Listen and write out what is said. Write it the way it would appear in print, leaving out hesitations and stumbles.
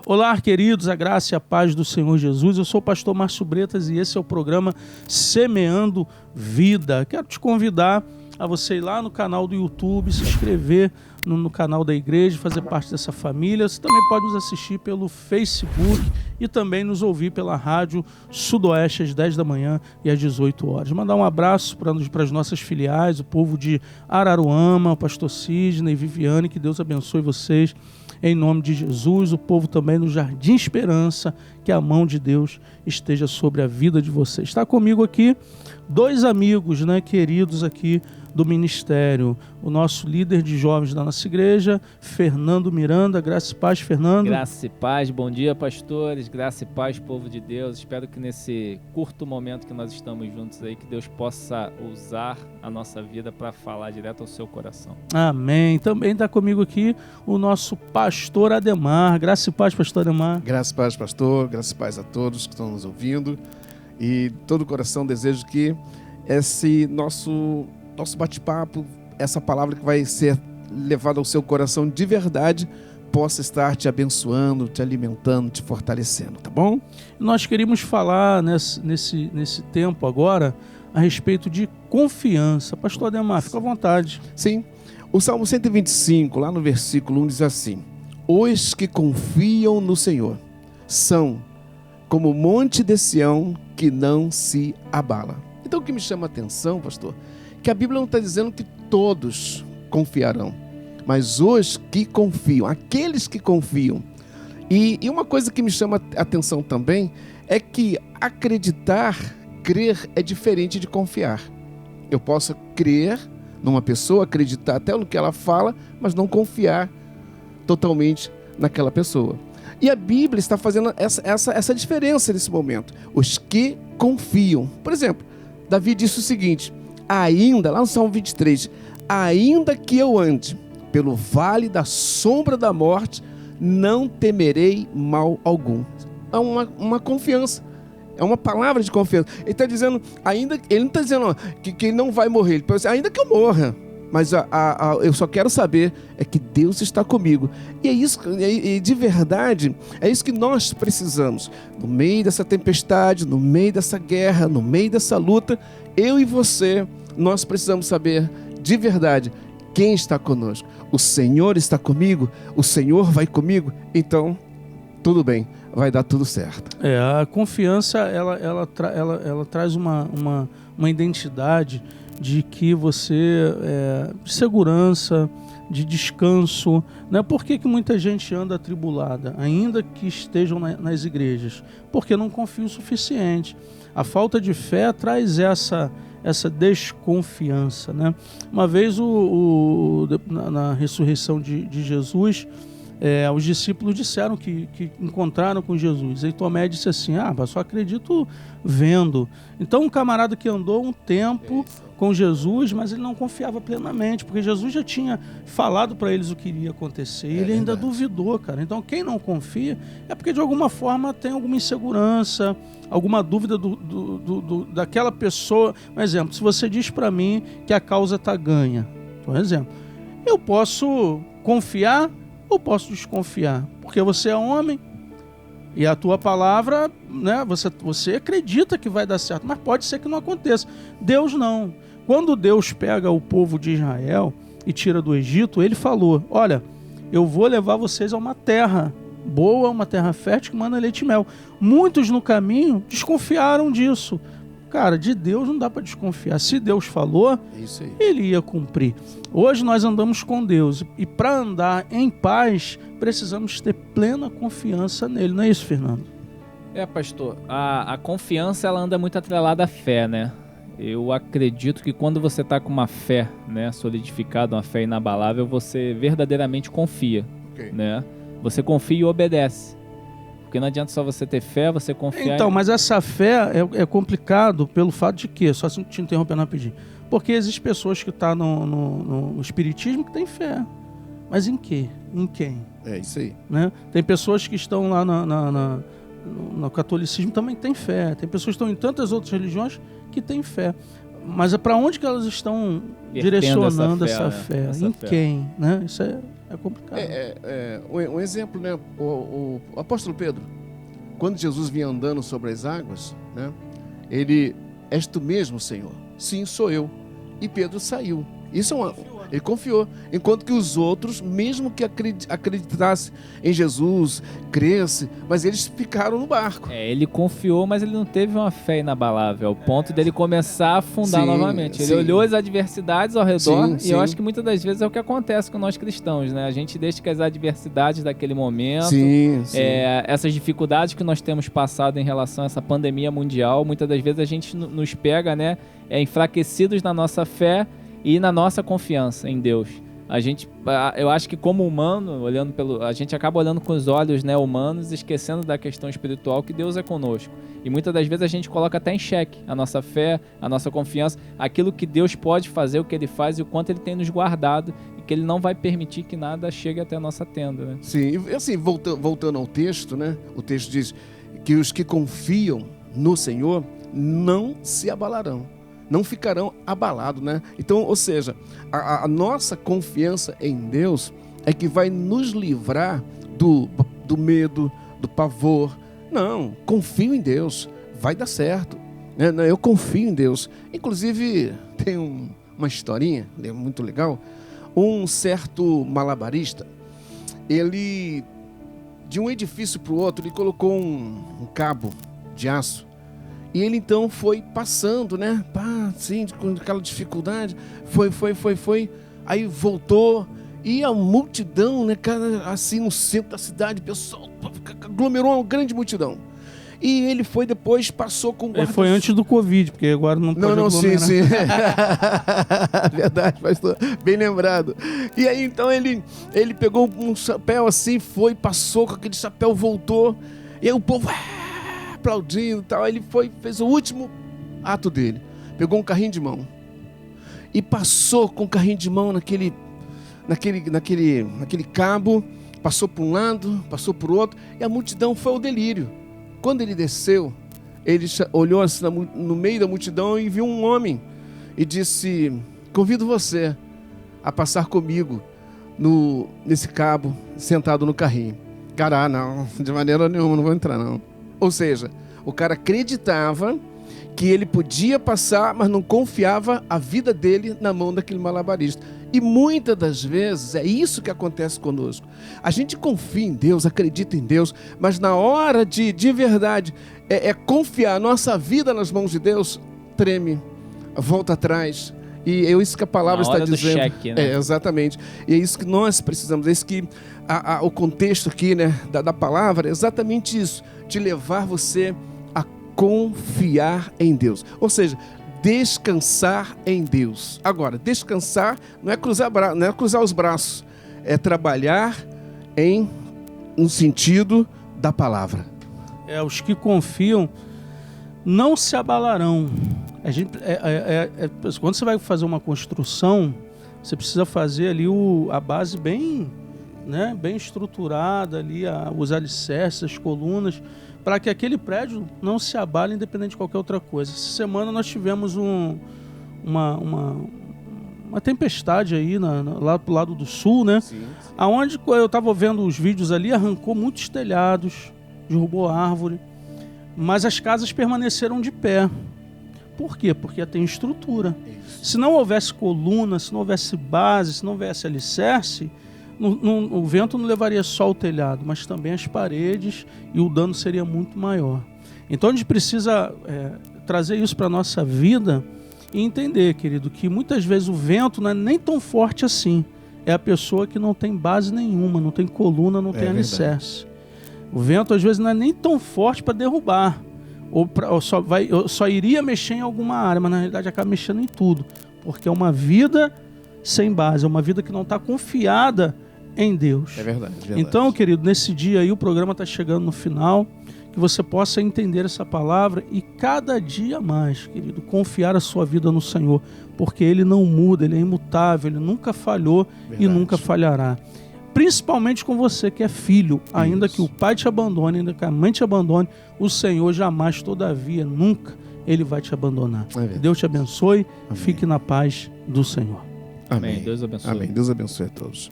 Olá, queridos, a graça e a paz do Senhor Jesus. Eu sou o pastor Márcio Bretas e esse é o programa Semeando Vida. Quero te convidar a você ir lá no canal do YouTube, se inscrever no canal da igreja, fazer parte dessa família. Você também pode nos assistir pelo Facebook e também nos ouvir pela Rádio Sudoeste às 10 da manhã e às 18 horas. Mandar um abraço para as nossas filiais, o povo de Araruama, o pastor Sidney, Viviane, que Deus abençoe vocês. Em nome de Jesus, o povo também no Jardim Esperança, que a mão de Deus esteja sobre a vida de vocês. Está comigo aqui dois amigos, queridos aqui do ministério. O nosso líder de jovens da nossa igreja, Fernando Miranda. Graça e paz, Fernando. Graça e paz, bom dia, pastores. Graça e paz, povo de Deus. Espero que nesse curto momento que nós estamos juntos aí, que Deus possa usar a nossa vida para falar direto ao seu coração. Amém. Também está comigo aqui o nosso pastor Ademar. Graça e paz, pastor Ademar. Graça e paz, pastor. Graça e paz a todos que estão nos ouvindo. E todo o coração desejo que esse nosso bate-papo, essa palavra que vai ser levada ao seu coração de verdade, possa estar te abençoando, te alimentando, te fortalecendo, tá bom? Nós queríamos falar nesse tempo agora a respeito de confiança. Pastor Ademar, fica à vontade. Sim, o Salmo 125, lá no versículo 1, diz assim: Os que confiam no Senhor são como o monte de Sião que não se abala. Então o que me chama a atenção, pastor, que a Bíblia não está dizendo que todos confiarão, mas os que confiam, aqueles que confiam. E uma coisa que me chama a atenção também é que acreditar, crer é diferente de confiar. Eu posso crer numa pessoa, acreditar até no que ela fala, mas não confiar totalmente naquela pessoa. E a Bíblia está fazendo essa diferença nesse momento. Os que confiam. Por exemplo, Davi disse o seguinte: ainda, lá no Salmo 23, ainda que eu ande pelo vale da sombra da morte, não temerei mal algum. É uma confiança, é uma palavra de confiança. Ele está dizendo, ele não está dizendo que ele não vai morrer, ele está dizendo, ainda que eu morra, mas eu só quero saber é que Deus está comigo. E é isso, e de verdade, é isso que nós precisamos. No meio dessa tempestade, no meio dessa guerra, no meio dessa luta, eu e você, nós precisamos saber de verdade quem está conosco. O Senhor está comigo, o Senhor vai comigo, então tudo bem, vai dar tudo certo. A confiança, ela traz uma identidade de que você, de segurança, de descanso, né? Por que muita gente anda atribulada, ainda que estejam nas igrejas? Porque não confia o suficiente. A falta de fé traz essa desconfiança, né? Uma vez na ressurreição de Jesus, os discípulos disseram que encontraram com Jesus. E Tomé disse assim: mas só acredito vendo. Então um camarada que andou um tempo com Jesus, mas ele não confiava plenamente, porque Jesus já tinha falado para eles o que iria acontecer, e ele ainda duvidou, cara. Então quem não confia é porque de alguma forma tem alguma insegurança, alguma dúvida daquela pessoa. Um exemplo, se você diz para mim que a causa está ganha, por exemplo, eu posso confiar ou posso desconfiar, porque você é homem e a tua palavra, né, você acredita que vai dar certo, mas pode ser que não aconteça. Deus não. Quando Deus pega o povo de Israel e tira do Egito, ele falou: olha, eu vou levar vocês a uma terra boa, uma terra fértil que manda leite e mel. Muitos no caminho desconfiaram disso. Cara, de Deus não dá para desconfiar. Se Deus falou, ele ia cumprir. Hoje nós andamos com Deus e para andar em paz precisamos ter plena confiança nele. Não é isso, Fernando? Pastor, a confiança ela anda muito atrelada à fé, né? Eu acredito que quando você está com uma fé, né, solidificada, uma fé inabalável, você verdadeiramente confia, né? Você confia e obedece. Porque não adianta só você ter fé, você confiar... Então, mas essa fé é complicado pelo fato de que, só se te interrompendo rapidinho, porque existem pessoas que estão no espiritismo que têm fé. Mas em quê? Em quem? É isso aí. Né? Tem pessoas que estão lá no catolicismo também têm fé. Tem pessoas que estão em tantas outras religiões que têm fé. Mas é para onde que elas estão Vertendo direcionando essa essa fé, fé? né? Essa Em fé. quem? Né? Isso é complicado. Um exemplo, né? O apóstolo Pedro, quando Jesus vinha andando sobre as águas, né? Ele, és tu mesmo, Senhor? Sim, sou eu. E Pedro saiu. Isso é ele confiou. Enquanto que os outros, mesmo que acreditassem em Jesus, crescem, mas eles ficaram no barco. Ele confiou, mas ele não teve uma fé inabalável, ao ponto dele começar a afundar novamente. Ele olhou as adversidades ao redor e eu acho que muitas das vezes é o que acontece com nós cristãos, né? A gente deixa que as adversidades daquele momento, essas dificuldades que nós temos passado em relação a essa pandemia mundial, muitas das vezes a gente nos pega, né, enfraquecidos na nossa fé e na nossa confiança em Deus. Eu acho que como humano, a gente acaba olhando com os olhos, né, humanos, esquecendo da questão espiritual, que Deus é conosco. E muitas das vezes a gente coloca até em xeque a nossa fé, a nossa confiança, aquilo que Deus pode fazer, o que Ele faz e o quanto Ele tem nos guardado e que Ele não vai permitir que nada chegue até a nossa tenda, né? Sim, e assim, voltando ao texto, né? O texto diz que os que confiam no Senhor não se abalarão. Não ficarão abalados, né? Então, ou seja, a nossa confiança em Deus é que vai nos livrar do medo, do pavor. Não, confio em Deus, vai dar certo. Eu confio em Deus. Inclusive, tem uma historinha muito legal. Um certo malabarista, ele, de um edifício para o outro, ele colocou um cabo de aço. E ele então foi passando, né? Assim, com aquela dificuldade. Foi. Aí voltou. E a multidão, né, cara, assim no centro da cidade, o pessoal aglomerou uma grande multidão. E ele foi depois, passou com guarda... Foi antes do Covid, porque agora não pode aglomerar. Sim. Verdade, pastor. Bem lembrado. E aí, então, ele pegou um chapéu assim, passou com aquele chapéu, voltou. E aí o povo... aplaudindo e tal, ele fez o último ato dele, pegou um carrinho de mão e passou com o carrinho de mão naquele cabo, passou por um lado, passou por outro, e a multidão foi ao delírio. Quando ele desceu, ele olhou assim no meio da multidão e viu um homem e disse: convido você a passar comigo nesse cabo, sentado no carrinho. Cara, não, de maneira nenhuma, não vou entrar não. Ou seja, o cara acreditava que ele podia passar, mas não confiava a vida dele na mão daquele malabarista. E muitas das vezes é isso que acontece conosco. A gente confia em Deus, acredita em Deus, mas na hora de verdade, confiar a nossa vida nas mãos de Deus, treme, volta atrás. E é isso que a palavra está dizendo. Cheque, né? Exatamente. E é isso que nós precisamos. É isso que o contexto aqui, né, da palavra é exatamente isso. De levar você a confiar em Deus. Ou seja, descansar em Deus. Agora, descansar não é cruzar os braços. É trabalhar no sentido da palavra. Os que confiam não se abalarão. Quando você vai fazer uma construção, você precisa fazer ali a base bem estruturada, ali, os alicerces, as colunas, para que aquele prédio não se abale independente de qualquer outra coisa. Essa semana nós tivemos uma tempestade aí lá pro lado do sul, né? Sim. Aonde eu estava vendo os vídeos ali, arrancou muitos telhados, derrubou árvore, mas as casas permaneceram de pé. Por quê? Porque tem estrutura. Se não houvesse coluna, se não houvesse base, se não houvesse alicerce, o vento não levaria só o telhado, mas também as paredes, e o dano seria muito maior. Então a gente precisa trazer isso para a nossa vida e entender, querido, que muitas vezes o vento não é nem tão forte assim. É a pessoa que não tem base nenhuma, não tem coluna, não tem alicerce. O vento às vezes não é nem tão forte para derrubar. Ou só iria mexer em alguma área, mas na realidade acaba mexendo em tudo, porque é uma vida sem base, é uma vida que não está confiada em Deus. É verdade. Então, querido, nesse dia aí o programa está chegando no final, que você possa entender essa palavra e cada dia mais, querido, confiar a sua vida no Senhor, porque Ele não muda, Ele é imutável, Ele nunca falhou e nunca falhará. Principalmente com você que é filho, ainda que o pai te abandone, ainda que a mãe te abandone, o Senhor jamais, todavia, nunca, ele vai te abandonar. verdade. Que Deus te abençoe. Amém. Fique na paz do Senhor. Amém. Amém. Deus abençoe. Amém. Deus abençoe a todos.